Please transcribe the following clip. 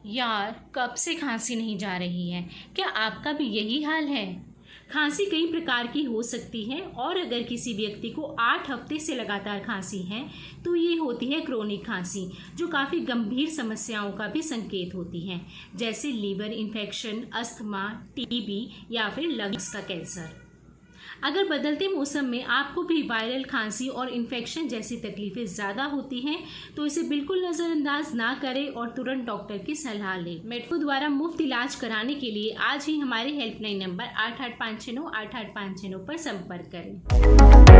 यार, कब से खांसी नहीं जा रही है। क्या आपका भी यही हाल है? खांसी कई प्रकार की हो सकती है और अगर किसी व्यक्ति को 8 हफ्ते से लगातार खांसी है तो ये होती है क्रोनिक खांसी, जो काफ़ी गंभीर समस्याओं का भी संकेत होती है, जैसे लीवर इन्फेक्शन, अस्थमा, टीबी या फिर लंग्स का कैंसर। अगर बदलते मौसम में आपको भी वायरल खांसी और इन्फेक्शन जैसी तकलीफें ज़्यादा होती हैं तो इसे बिल्कुल नज़रअंदाज ना करें और तुरंत डॉक्टर की सलाह लें। मेडको द्वारा मुफ्त इलाज कराने के लिए आज ही हमारे हेल्पलाइन नंबर 8856988569 पर संपर्क करें।